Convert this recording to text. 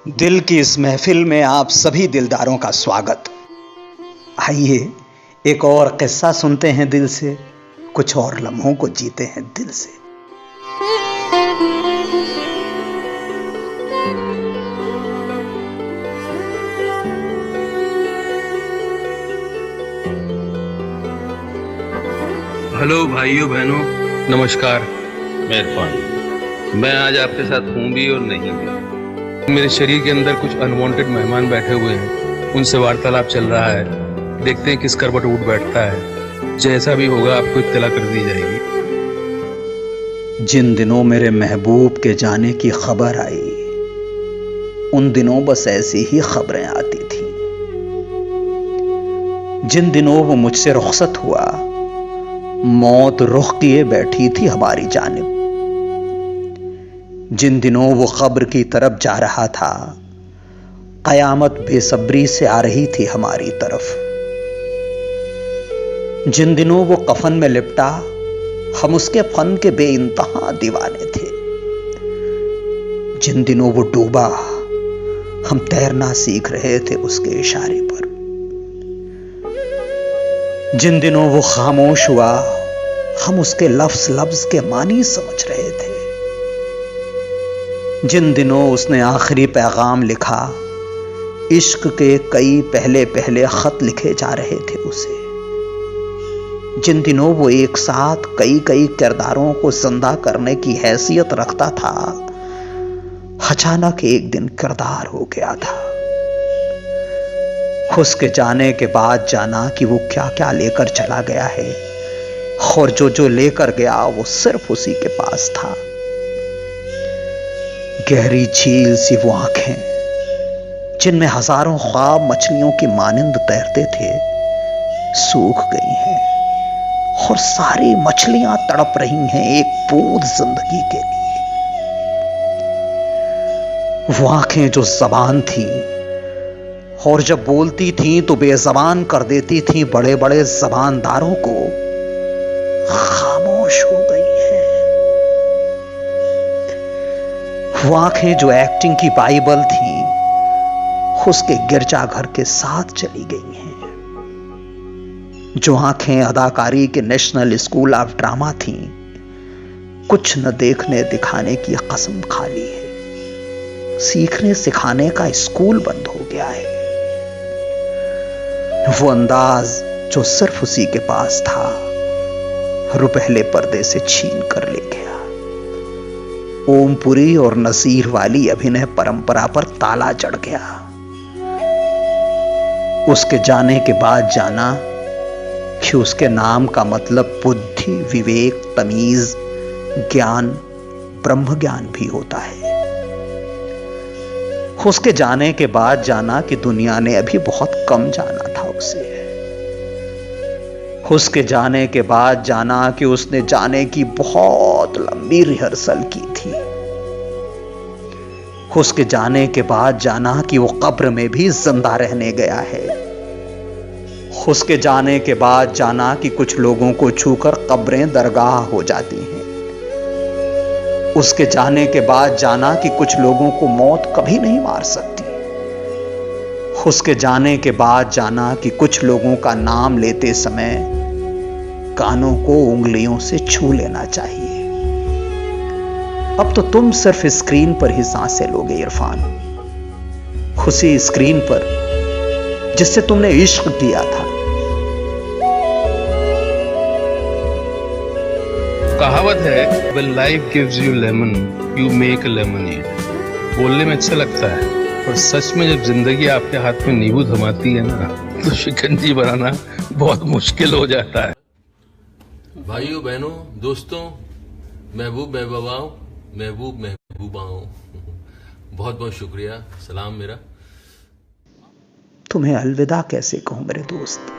दिल की इस महफिल में आप सभी दिलदारों का स्वागत। आइए एक और किस्सा सुनते हैं दिल से, कुछ और लम्हों को जीते हैं दिल से। हेलो भाइयों बहनों, नमस्कार। मैं इरफान। मैं आज आपके साथ हूँ भी और नहीं भी। मेरे शरीर के अंदर कुछ अनवांटेड मेहमान बैठे हुए हैं, उनसे वार्तालाप चल रहा है। देखते हैं किस करवट उठ बैठता है। जैसा भी होगा आपको इत्तला कर दी जाएगी। जिन दिनों मेरे महबूब के जाने की खबर आई, उन दिनों बस ऐसी ही खबरें आती थी। जिन दिनों वो मुझसे रुखसत हुआ, मौत रुख किए बैठी थी हमारी जानिब। जिन दिनों वो कब्र की तरफ जा रहा था, कयामत बेसब्री से आ रही थी हमारी तरफ। जिन दिनों वो कफन में लिपटा, हम उसके फन के बेइंतहा दीवाने थे। जिन दिनों वो डूबा, हम तैरना सीख रहे थे उसके इशारे पर। जिन दिनों वो खामोश हुआ, हम उसके लफ्ज लफ्ज के मानी समझ रहे थे। जिन दिनों उसने आखिरी पैगाम लिखा, इश्क के कई पहले पहले खत लिखे जा रहे थे उसे। जिन दिनों वो एक साथ कई कई किरदारों को जिंदा करने की हैसियत रखता था, अचानक एक दिन किरदार हो गया था। उसके जाने के बाद जाना कि वो क्या क्या लेकर चला गया है, और जो लेकर गया वो सिर्फ उसी के पास था। गहरी झील सी वो आंखें, जिनमें हजारों ख्वाब मछलियों की मानिंद तैरते थे, सूख गई हैं, और सारी मछलियां तड़प रही हैं एक बूंद जिंदगी के लिए। वो आंखें जो जबान थी, और जब बोलती थीं तो बेजबान कर देती थीं बड़े बड़े जबानदारों को, खामोश हो गई हैं। वो आंखें जो एक्टिंग की बाइबल थी, उसके गिरजाघर के साथ चली गई हैं। जो आंखें अदाकारी के नेशनल स्कूल ऑफ ड्रामा थी, कुछ न देखने दिखाने की कसम खा ली है। सीखने सिखाने का स्कूल बंद हो गया है। वो अंदाज जो सिर्फ उसी के पास था, रुपहले पर्दे से छीन कर ले गया। ओमपुरी और नसीर वाली अभिनय परंपरा पर ताला चढ़ गया। उसके जाने के बाद जाना कि उसके नाम का मतलब बुद्धि, विवेक, तमीज, ज्ञान, ब्रह्म ज्ञान भी होता है। उसके जाने के बाद जाना कि दुनिया ने अभी बहुत कम जाना था उसे। उसके जाने के बाद जाना कि उसने जाने की बहुत लंबी रिहर्सल की थी। उसके जाने के बाद जाना कि वो कब्र में भी जिंदा रहने गया है। उसके जाने के बाद जाना कि कुछ लोगों को छूकर कब्रें दरगाह हो जाती हैं। उसके जाने के बाद जाना कि कुछ लोगों को मौत कभी नहीं मार सकती। उसके जाने के बाद जाना कि कुछ लोगों का नाम लेते समय कानों को उंगलियों से छू लेना चाहिए। अब तो तुम सिर्फ स्क्रीन पर ही सांसें लोगे इरफान, उसी स्क्रीन पर जिससे तुमने इश्क किया था। कहावत है, when life gives you lemon, you make a lemonade। बोलने में अच्छा लगता है, पर सच में जब जिंदगी आपके हाथ में नींबू थमाती है ना, तो शिकंजी बनाना बहुत मुश्किल हो जाता है। भाइयों बहनों दोस्तों, महबूब महबूबाओं, महबूब महबूबाओं, बहुत बहुत शुक्रिया। सलाम मेरा। तुम्हें अलविदा कैसे कहूं मेरे दोस्त।